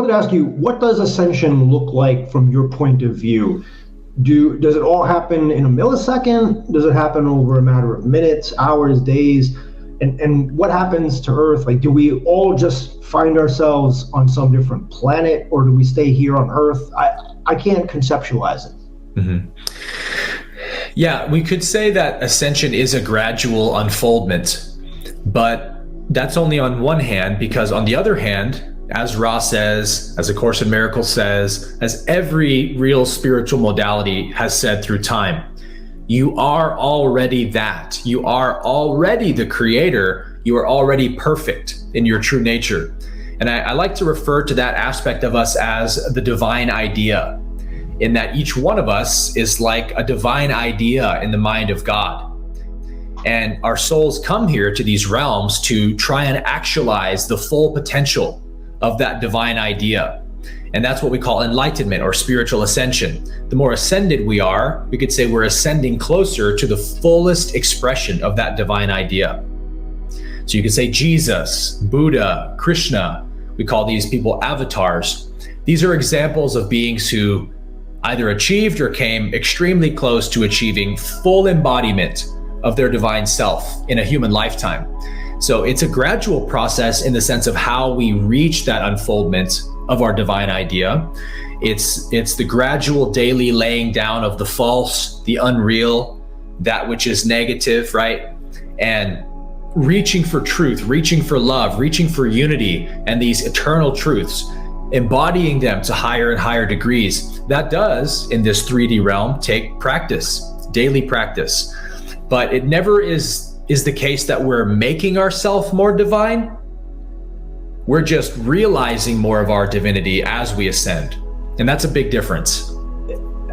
wanted to ask you, what does ascension look like from your point of view? Does it all happen in a millisecond? Does it happen over a matter of minutes, hours, days? And what happens to Earth? Like, do we all just find ourselves on some different planet, or do we stay here on Earth? I can't conceptualize it. Mm-hmm. Yeah, we could say that ascension is a gradual unfoldment, but that's only on one hand, because on the other hand, as Ra says, as A Course in Miracles says, as every real spiritual modality has said through time, you are already that. You are already the creator. You are already perfect in your true nature. And I like to refer to that aspect of us as the divine idea, in that each one of us is like a divine idea in the mind of God. And our souls come here to these realms to try and actualize the full potential of that divine idea. And that's what we call enlightenment or spiritual ascension. The more ascended we are, we could say we're ascending closer to the fullest expression of that divine idea. So you could say Jesus, Buddha, Krishna, we call these people avatars. These are examples of beings who either achieved or came extremely close to achieving full embodiment of their divine self in a human lifetime. So it's a gradual process in the sense of how we reach that unfoldment of our divine idea. It's the gradual daily laying down of the false, the unreal, that which is negative, right? And reaching for truth, reaching for love, reaching for unity and these eternal truths, embodying them to higher and higher degrees. That does, in this 3D realm, take practice, daily practice. But it never is the case that we're making ourselves more divine. We're just realizing more of our divinity as we ascend. And that's a big difference.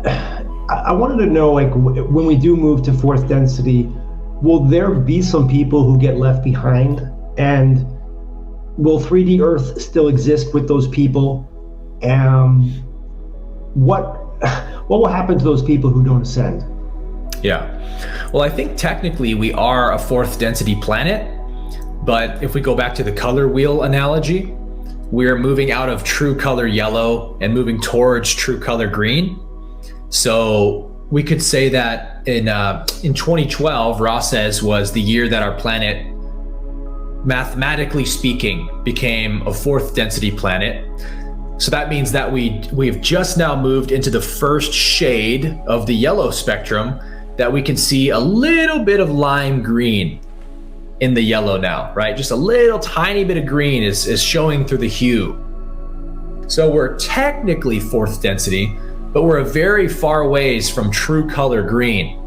I wanted to know, like, when we do move to fourth density, will there be some people who get left behind? And will 3D Earth still exist with those people? What will happen to those people who don't ascend? Yeah. Well, I think technically we are a fourth density planet, but if we go back to the color wheel analogy, we're moving out of true color yellow and moving towards true color green. So we could say that in 2012, Ra says, was the year that our planet, mathematically speaking, became a fourth density planet. So that means that we've just now moved into the first shade of the yellow spectrum, that we can see a little bit of lime green in the yellow now, right? Just a little tiny bit of green is showing through the hue. So we're technically fourth density, but we're a very far ways from true color green.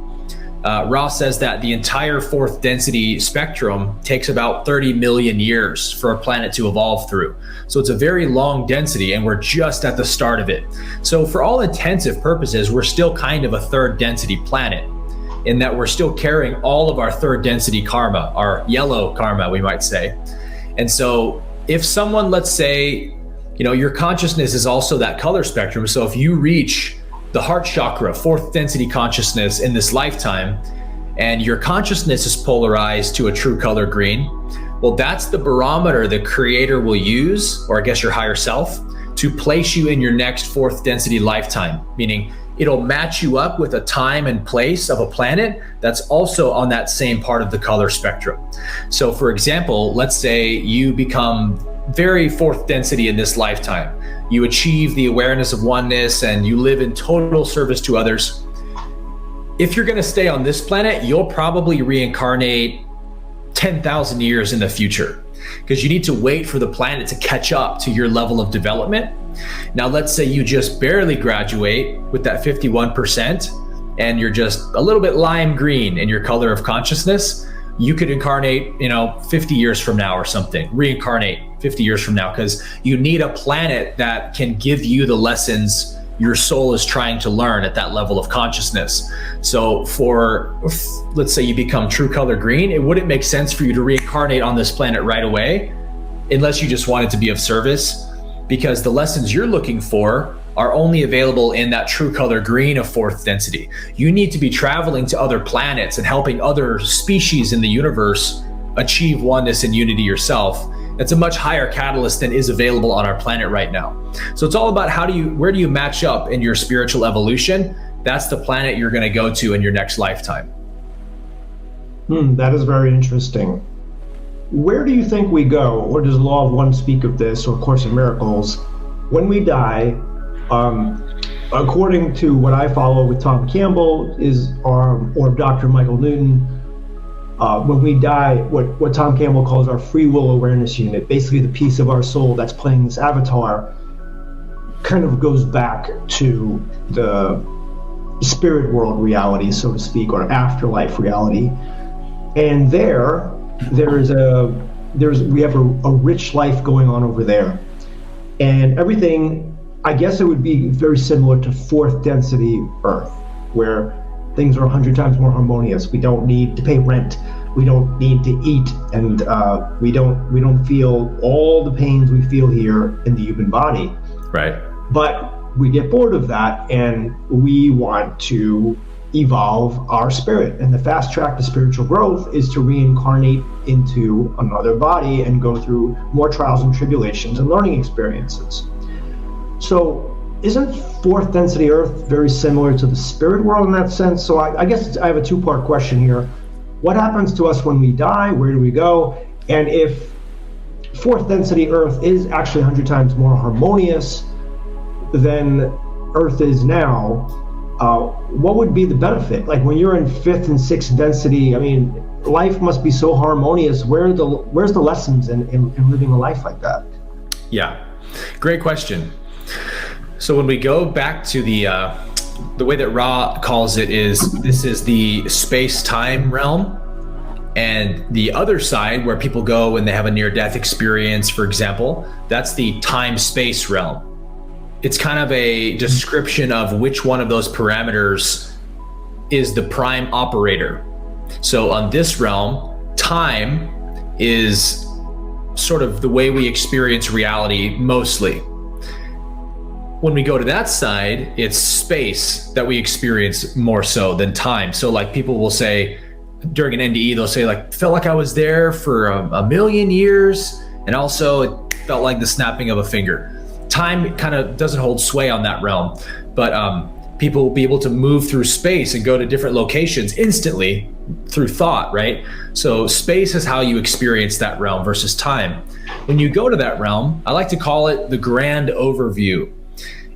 Ra says that the entire fourth density spectrum takes about 30 million years for a planet to evolve through. So it's a very long density, and we're just at the start of it. So for all intensive purposes, we're still kind of a third density planet, in that we're still carrying all of our third density karma, our yellow karma, we might say. And so if someone, let's say, your consciousness is also that color spectrum. So if you reach the heart chakra, fourth density consciousness in this lifetime, and your consciousness is polarized to a true color green, well, that's the barometer the creator will use, or I guess your higher self, to place you in your next fourth density lifetime, meaning it'll match you up with a time and place of a planet that's also on that same part of the color spectrum. So for example, let's say you become very fourth density in this lifetime. You achieve the awareness of oneness and you live in total service to others. If you're going to stay on this planet, you'll probably reincarnate 10,000 years in the future, because you need to wait for the planet to catch up to your level of development. Now, let's say you just barely graduate with that 51% and you're just a little bit lime green in your color of consciousness. You could incarnate, 50 years from now or something, reincarnate 50 years from now, because you need a planet that can give you the lessons your soul is trying to learn at that level of consciousness. So let's say you become true color green, it wouldn't make sense for you to reincarnate on this planet right away, unless you just wanted to be of service, because the lessons you're looking for are only available in that true color green of fourth density. You need to be traveling to other planets and helping other species in the universe achieve oneness and unity yourself It's a much higher catalyst than is available on our planet right now. So it's all about where do you match up in your spiritual evolution? That's the planet you're going to go to in your next lifetime. That is very interesting. Where do you think we go, or does the Law of One speak of this, or Course in Miracles, when we die? According to what I follow with Tom Campbell or Dr. Michael Newton, when we die, what Tom Campbell calls our free will awareness unit, basically the piece of our soul that's playing this avatar, kind of goes back to the spirit world reality, so to speak, or afterlife reality. And we have a rich life going on over there. And everything, I guess it would be very similar to fourth density Earth, where things are 100 times more harmonious. We don't need to pay rent. We don't need to eat, and we don't feel all the pains we feel here in the human body. Right. But we get bored of that, and we want to evolve our spirit. And the fast track to spiritual growth is to reincarnate into another body and go through more trials and tribulations and learning experiences. So isn't fourth density Earth very similar to the spirit world in that sense? So I guess I have a two-part question here. What happens to us when we die? Where do we go? And if fourth density Earth is actually 100 times more harmonious than Earth is now, what would be the benefit? Like when you're in fifth and sixth density, I mean, life must be so harmonious. Where's the lessons in living a life like that? Yeah, great question. So when we go back to the way that Ra calls it this is the space-time realm, and the other side where people go when they have a near-death experience, for example, that's the time-space realm. It's kind of a description of which one of those parameters is the prime operator. So on this realm, time is sort of the way we experience reality mostly. When we go to that side, it's space that we experience more so than time. So like people will say during an NDE, they'll say like, felt like I was there for a million years. And also it felt like the snapping of a finger. Time kind of doesn't hold sway on that realm, but people will be able to move through space and go to different locations instantly through thought, right? So space is how you experience that realm versus time. When you go to that realm, I like to call it the grand overview.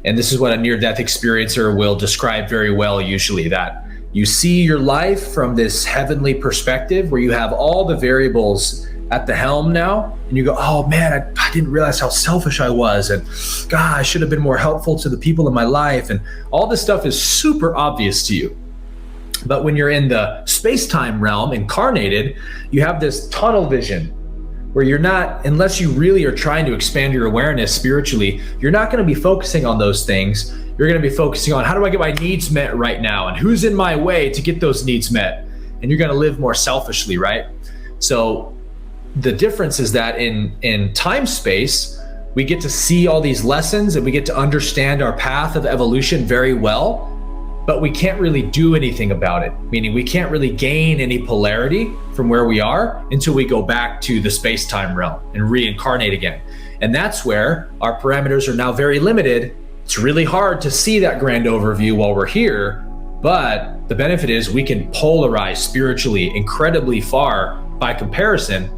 And this is what a near-death experiencer will describe very well usually, that you see your life from this heavenly perspective where you have all the variables at the helm now, and you go, oh man, I didn't realize how selfish I was, and God, I should have been more helpful to the people in my life, and all this stuff is super obvious to you. But when you're in the space-time realm, incarnated, you have this tunnel vision where you're not, unless you really are trying to expand your awareness spiritually, you're not going to be focusing on those things. You're going to be focusing on how do I get my needs met right now, and who's in my way to get those needs met, and you're going to live more selfishly, right? So the difference is that in time space, we get to see all these lessons and we get to understand our path of evolution very well, but we can't really do anything about it. Meaning we can't really gain any polarity from where we are until we go back to the space-time realm and reincarnate again. And that's where our parameters are now very limited. It's really hard to see that grand overview while we're here, but the benefit is we can polarize spiritually incredibly far by comparison.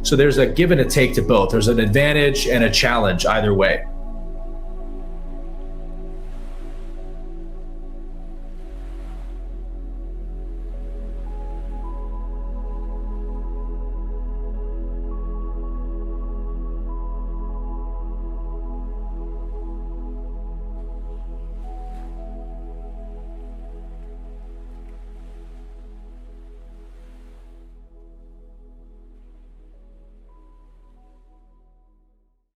So there's a give and a take to both. There's an advantage and a challenge either way.